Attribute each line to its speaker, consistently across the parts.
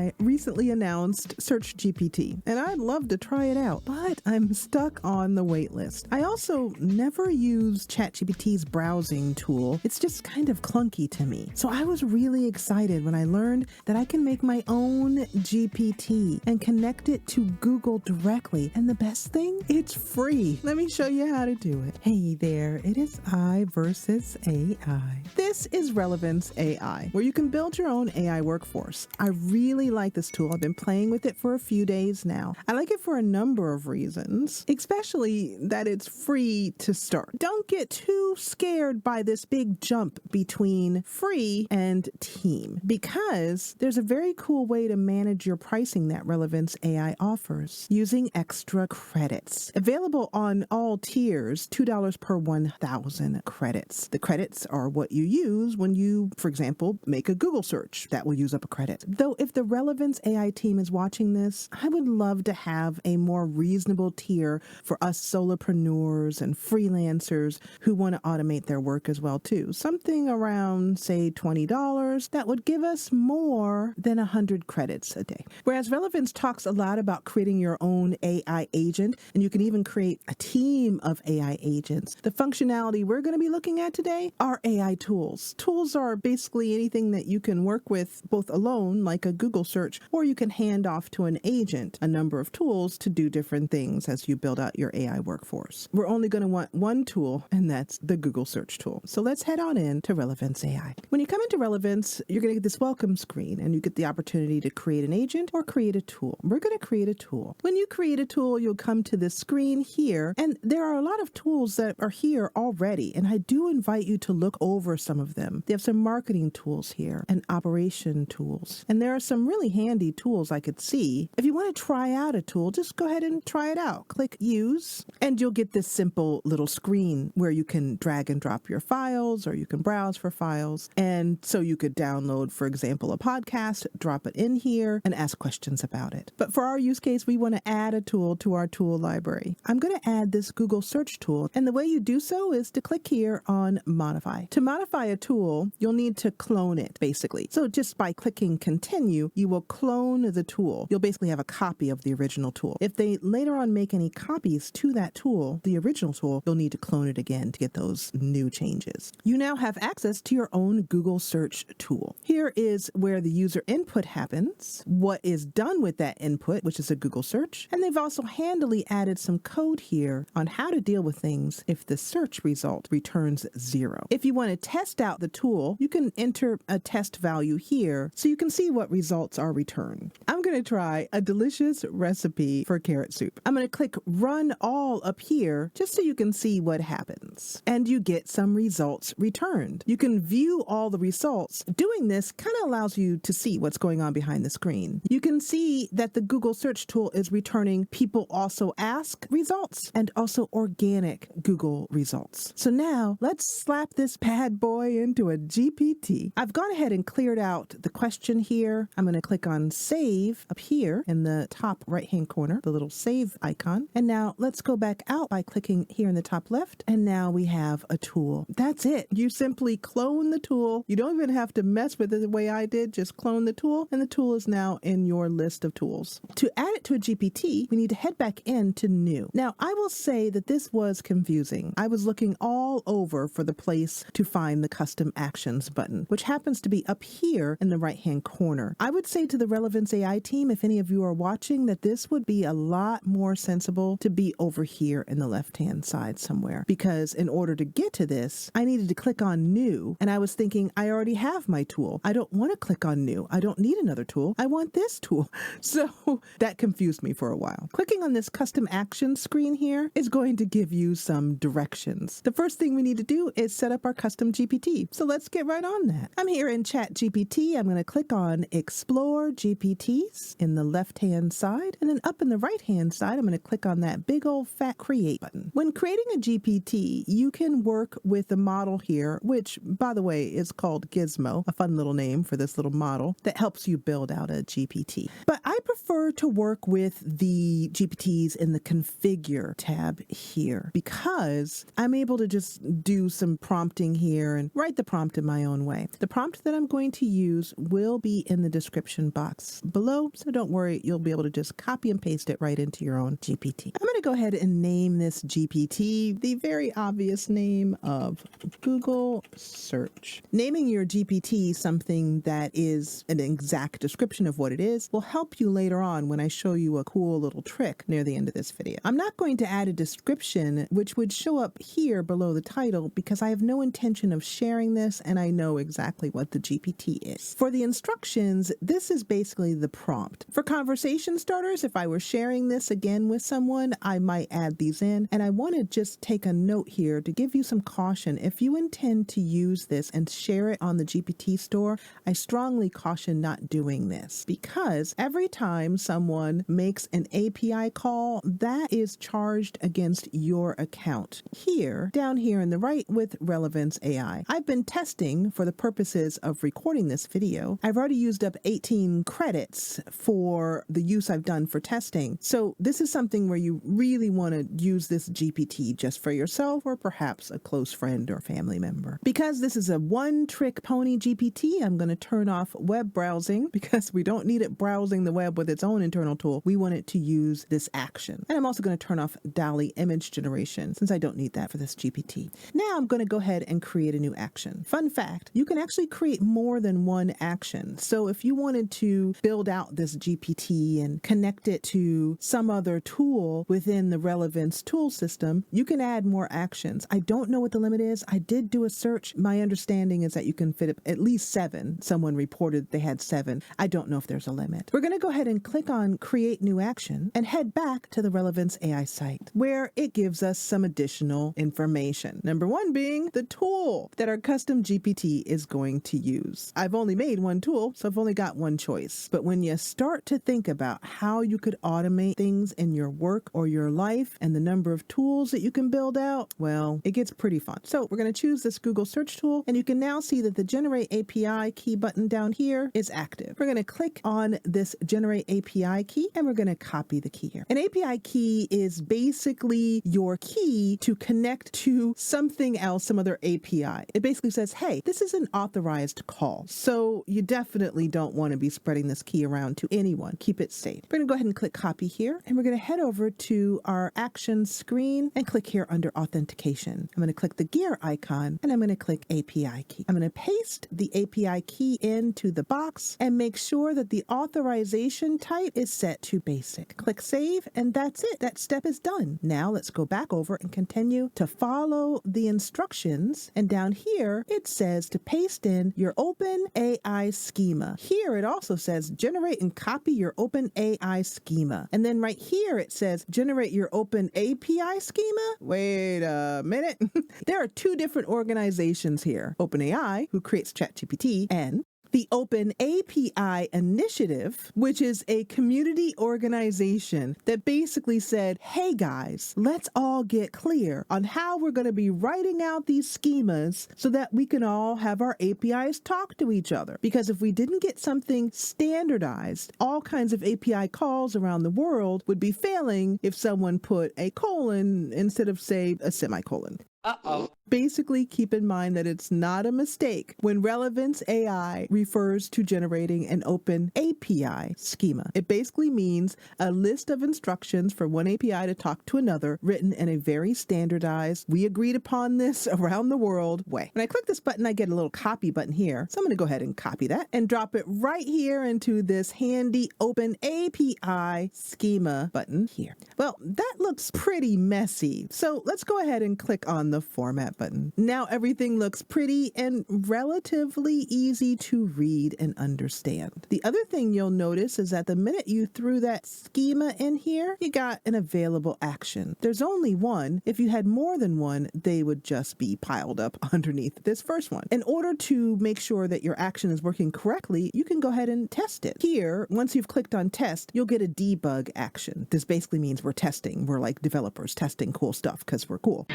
Speaker 1: AI recently announced SearchGPT, and I'd love to try it out, but I'm stuck on the waitlist. I also never use ChatGPT's browsing tool. It's just kind of clunky to me. So I was really excited when I learned that I can make my own GPT and connect it to Google directly. And the best thing, it's free. Let me show you how to do it. Hey there, it is I versus AI. This is Relevance AI, where you can build your own AI workforce. I really like this tool. I've been playing with it for a few days now. I like it for a number of reasons, especially that it's free to start. Don't get too scared by this big jump between free and team, because there's a very cool way to manage your pricing that Relevance AI offers using extra credits. Available on all tiers, $2 per 1,000 credits. The credits are what you use when you, for example, make a Google search. That will use up a credit. Though if the Relevance AI team is watching this, I would love to have a more reasonable tier for us solopreneurs and freelancers who want to automate their work as well too. Something around, say, $20 that would give us more than 100 credits a day. Whereas Relevance talks a lot about creating your own AI agent, and you can even create a team of AI agents. The functionality we're going to be looking at today are AI tools. Tools are basically anything that you can work with both alone, like a Google search, or you can hand off to an agent a number of tools to do different things as you build out your AI workforce. We're only going to want one tool, and that's the Google search tool. So let's head on in to Relevance AI. When you come into Relevance, you're going to get this welcome screen, and you get the opportunity to create an agent or create a tool. We're going to create a tool. When you create a tool, you'll come to this screen here, and there are a lot of tools that are here already, and I do invite you to look over some of them. They have some marketing tools here and operation tools, and there are some really handy tools I could see. If you want to try out a tool, just go ahead and try it out. Click Use, and you'll get this simple little screen where you can drag and drop your files, or you can browse for files. And so you could download, for example, a podcast, drop it in here, and ask questions about it. But for our use case, we want to add a tool to our tool library. I'm going to add this Google search tool, and the way you do so is to click here on Modify. To modify a tool, you'll need to clone it, basically. So just by clicking Continue, you will clone the tool. You'll basically have a copy of the original tool. If they later on make any copies to that tool, the original tool, you'll need to clone it again to get those new changes. You now have access to your own Google search tool. Here is where the user input happens, what is done with that input, which is a Google search, and they've also handily added some code here on how to deal with things if the search result returns 0. If you want to test out the tool, you can enter a test value here so you can see what results are returned. I'm going to try a delicious recipe for carrot soup. I'm going to click Run All up here just so you can see what happens. And you get some results returned. You can view all the results. Doing this kind of allows you to see what's going on behind the screen. You can see that the Google search tool is returning people also ask results and also organic Google results. So now let's slap this bad boy into a GPT. I've gone ahead and cleared out the question here. I'm going to click on Save up here in the top right-hand corner, the little save icon. And now let's go back out by clicking here in the top left. And now we have a tool. That's it. You simply clone the tool. You don't even have to mess with it the way I did. Just clone the tool, and the tool is now in your list of tools. To add it to a GPT, we need to head back into New. Now, I will say that this was confusing. I was looking all over for the place to find the Custom Actions button, which happens to be up here in the right-hand corner. I would say to the Relevance AI team, if any of you are watching, that this would be a lot more sensible to be over here in the left-hand side somewhere, because in order to get to this, I needed to click on New, and I was thinking, I already have my tool. I don't want to click on New. I don't need another tool. I want this tool. So that confused me for a while. Clicking on this Custom Actions screen here is going to give you some directions. The first thing we need to do is set up our custom GPT. So let's get right on that. I'm here in ChatGPT. I'm going to click on Explore GPT box in the left-hand side, and then up in the right-hand side, I'm going to click on that big old fat Create button. When creating a GPT, you can work with the model here, which, by the way, is called Gizmo, a fun little name for this little model that helps you build out a GPT. But I prefer to work with the GPTs in the Configure tab here because I'm able to just do some prompting here and write the prompt in my own way. The prompt that I'm going to use will be in the description box below, so don't worry, you'll be able to just copy and paste it right into your own GPT. I'm going to go ahead and name this GPT the very obvious name of Google Search. Naming your GPT something that is an exact description of what it is will help you later on when I show you a cool little trick near the end of this video. I'm not going to add a description which would show up here below the title because I have no intention of sharing this and I know exactly what the GPT is. For the instructions, this is basically the prompt. For conversation starters, if I were sharing this again with someone, I might add these in. And I want to just take a note here to give you some caution. If you intend to use this and share it on the GPT store, I strongly caution not doing this because every time someone makes an API call, that is charged against your account. Here, down here in the right with Relevance AI, I've been testing for the purposes of recording this video. I've already used up 18 credits for the use I've done for testing. So this is something where you really want to use this GPT just for yourself or perhaps a close friend or family member. Because this is a one-trick pony GPT, I'm going to turn off web browsing because we don't need it browsing the web with its own internal tool. We want it to use this action. And I'm also going to turn off DALL-E image generation since I don't need that for this GPT. Now I'm going to go ahead and create a new action. Fun fact, you can actually create more than one action. So if you wanted to build out this GPT and connect it to some other tool within the Relevance tool system, you can add more actions. I don't know what the limit is. I did do a search. My understanding is that you can fit at least 7. Someone reported they had 7. I don't know if there's a limit. We're going to go ahead and click on Create New Action and head back to the Relevance AI site where it gives us some additional information. Number 1 being the tool that our custom GPT is going to use. I've only made one tool, so I've only got one choice. But when you start to think about how you could automate things in your work or your life and the number of tools that you can build out, well, it gets pretty fun. So we're going to choose this Google search tool, and you can now see that the Generate API key button down here is active. We're going to click on this Generate API key, and we're going to copy the key here. An API key is basically your key to connect to something else, some other API. It basically says, hey, this is an authorized call. So you definitely don't want to be spreading this key around to anyone. Keep it safe. We're going to go ahead and click copy here, and we're going to head over to our actions screen and click here under authentication. I'm going to click the gear icon, and I'm going to click API key. I'm going to paste the API key into the box and make sure that the authorization type is set to basic. Click save, and that's it. That step is done. Now let's go back over and continue to follow the instructions. And down here, it says to paste in your OpenAI schema. Here, it also says generate and copy your OpenAI schema. And then right here, it says generate your OpenAPI schema. Wait a minute. There are 2 different organizations here. OpenAI, who creates ChatGPT, and the Open API Initiative, which is a community organization that basically said, hey guys, let's all get clear on how we're going to be writing out these schemas so that we can all have our APIs talk to each other. Because if we didn't get something standardized, all kinds of API calls around the world would be failing if someone put a colon instead of, say, a semicolon. Uh-oh. Basically, keep in mind that it's not a mistake when Relevance AI refers to generating an open API schema. It basically means a list of instructions for one API to talk to another, written in a very standardized, we agreed upon this around the world way. When I click this button, I get a little copy button here. So I'm going to go ahead and copy that and drop it right here into this handy Open API schema button here. Well, that looks pretty messy. So let's go ahead and click on the format button. Now everything looks pretty and relatively easy to read and understand. The other thing you'll notice is that the minute you threw that schema in here, you got an available action. There's only one. If you had more than one, they would just be piled up underneath this first one. In order to make sure that your action is working correctly, you can go ahead and test it. Here, once you've clicked on test, you'll get a debug action. This basically means we're testing. We're like developers testing cool stuff because we're cool.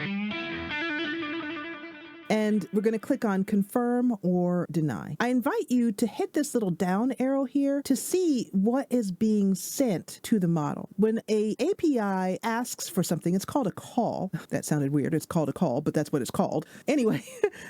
Speaker 1: And we're going to click on confirm or deny. I invite you to hit this little down arrow here to see what is being sent to the model. When a API asks for something, it's called a call. That sounded weird. It's called a call, but that's what it's called. Anyway,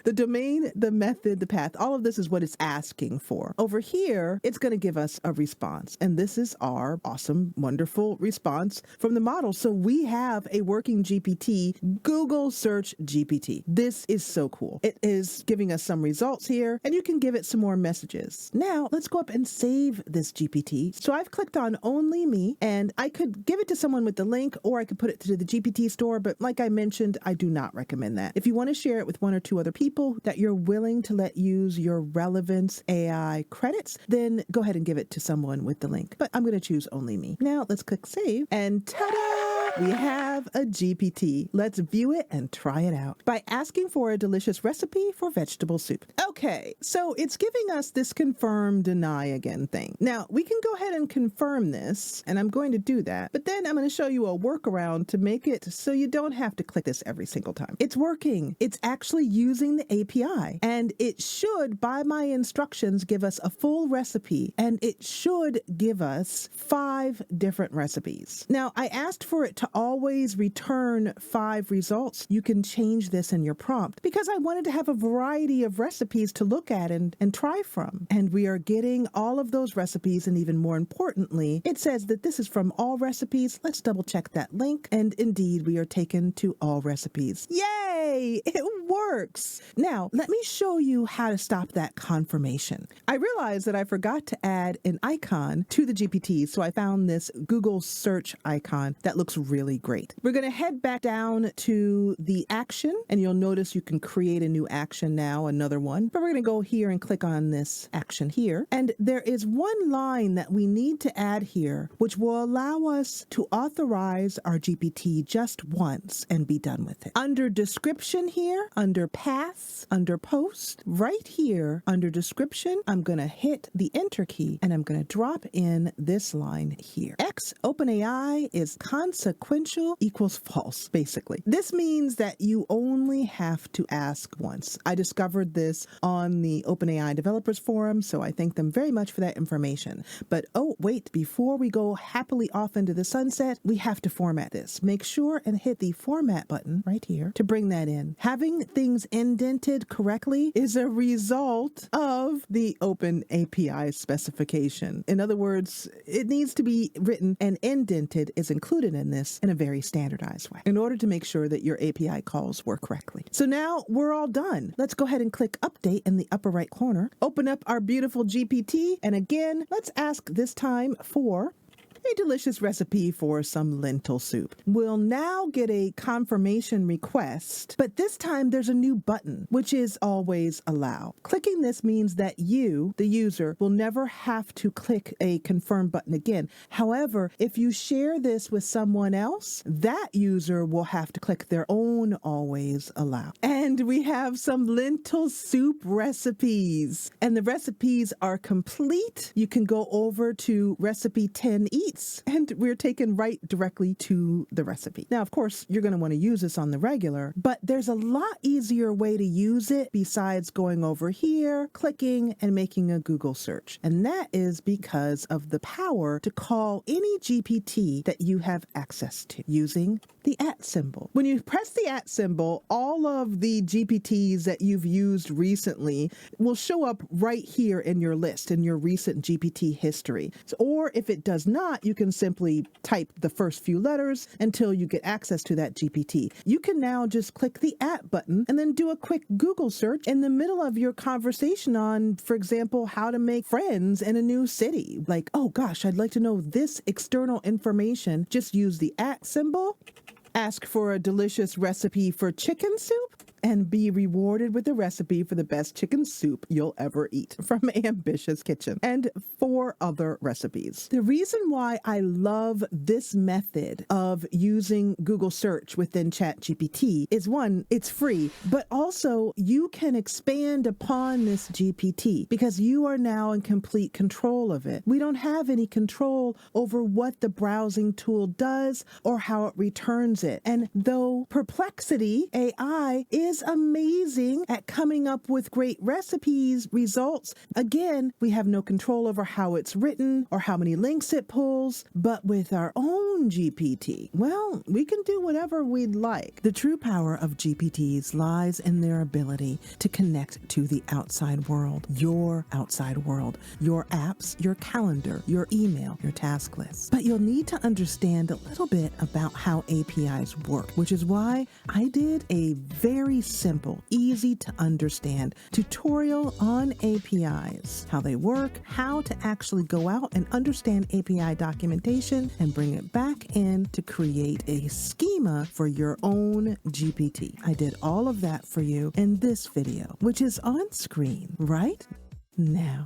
Speaker 1: the domain, the method, the path, all of this is what it's asking for. Over here, it's going to give us a response. And this is our awesome, wonderful response from the model. So we have a working GPT, Google SearchGPT. This is so cool. It is giving us some results here, and you can give it some more messages. Now, let's go up and save this GPT. So I've clicked on Only Me, and I could give it to someone with the link, or I could put it to the GPT store, but like I mentioned, I do not recommend that. If you want to share it with one or two other people that you're willing to let use your Relevance AI credits, then go ahead and give it to someone with the link. But I'm going to choose Only Me. Now, let's click Save, and ta-da! We have a GPT. Let's view it and try it out by asking for a delicious recipe for vegetable soup. Okay, so it's giving us this confirm, deny again thing. Now, we can go ahead and confirm this, and I'm going to do that, but then I'm going to show you a workaround to make it so you don't have to click this every single time. It's working. It's actually using the API, and it should, by my instructions, give us a full recipe, and it should give us 5 different recipes. Now, I asked for it to always return 5 results. You can change this in your prompt because I wanted to have a variety of recipes to look at and try from. And we are getting all of those recipes, and even more importantly, it says that this is from all recipes. Let's double check that link. And indeed, we are taken to all recipes. Yay! It works. Now, let me show you how to stop that confirmation. I realized that I forgot to add an icon to the GPT, so I found this Google search icon that looks really great. We're going to head back down to the action, and you'll notice you can create a new action now, another one. But we're going to go here and click on this action here. And there is one line that we need to add here, which will allow us to authorize our GPT just once and be done with it. Under description here, under paths, under post, right here under description, I'm going to hit the enter key, and I'm going to drop in this line here. X OpenAI is consequential equals false, basically. This means that you only have to ask once. I discovered this on the OpenAI developers forum, so I thank them very much for that information. But oh, wait, before we go happily off into the sunset, we have to format this. Make sure and hit the format button right here to bring that in. Having things indented correctly is a result of the OpenAPI specification. In other words, it needs to be written, and indented is included in this in a very standardized way in order to make sure that your API calls work correctly. So now we're all done. Let's go ahead and click update in the upper right corner. Open up our beautiful GPT. And again, let's ask this time for a delicious recipe for some lentil soup. We'll now get a confirmation request, but this time there's a new button, which is always allow. Clicking this means that you, the user, will never have to click a confirm button again. However, if you share this with someone else, that user will have to click their own always allow. And we have some lentil soup recipes, and the recipes are complete. You can go over to recipe 10 eats, and we're taken right directly to the recipe. Now, of course, you're going to want to use this on the regular, but there's a lot easier way to use it besides going over here, clicking, and making a Google search. And that is because of the power to call any GPT that you have access to using the @ symbol. When you press the @ symbol, all of the GPTs that you've used recently will show up right here in your list, in your recent GPT history. Or if it does not, you can simply type the first few letters until you get access to that GPT. You can now just click the @ button and then do a quick Google search in the middle of your conversation on, for example, how to make friends in a new city. Like, oh gosh, I'd like to know this external information. Just use the @ symbol. Ask for a delicious recipe for chicken soup. and be rewarded with a recipe for the best chicken soup you'll ever eat from Ambitious Kitchen and 4 other recipes. The reason why I love this method of using Google search within ChatGPT is, one, it's free, but also you can expand upon this GPT because you are now in complete control of it. We don't have any control over what the browsing tool does or how it returns it. And though Perplexity AI is amazing at coming up with great recipes, results, again, we have no control over how it's written or how many links it pulls. But with our own GPT, well, we can do whatever we'd like. The true power of GPTs lies in their ability to connect to the outside world, your outside world, your apps, your calendar, your email, your task list. But you'll need to understand a little bit about how APIs work, which is why I did a very simple, easy to understand tutorial on APIs, how they work, how to actually go out and understand API documentation and bring it back in to create a schema for your own GPT. I did all of that for you in this video, which is on screen right now.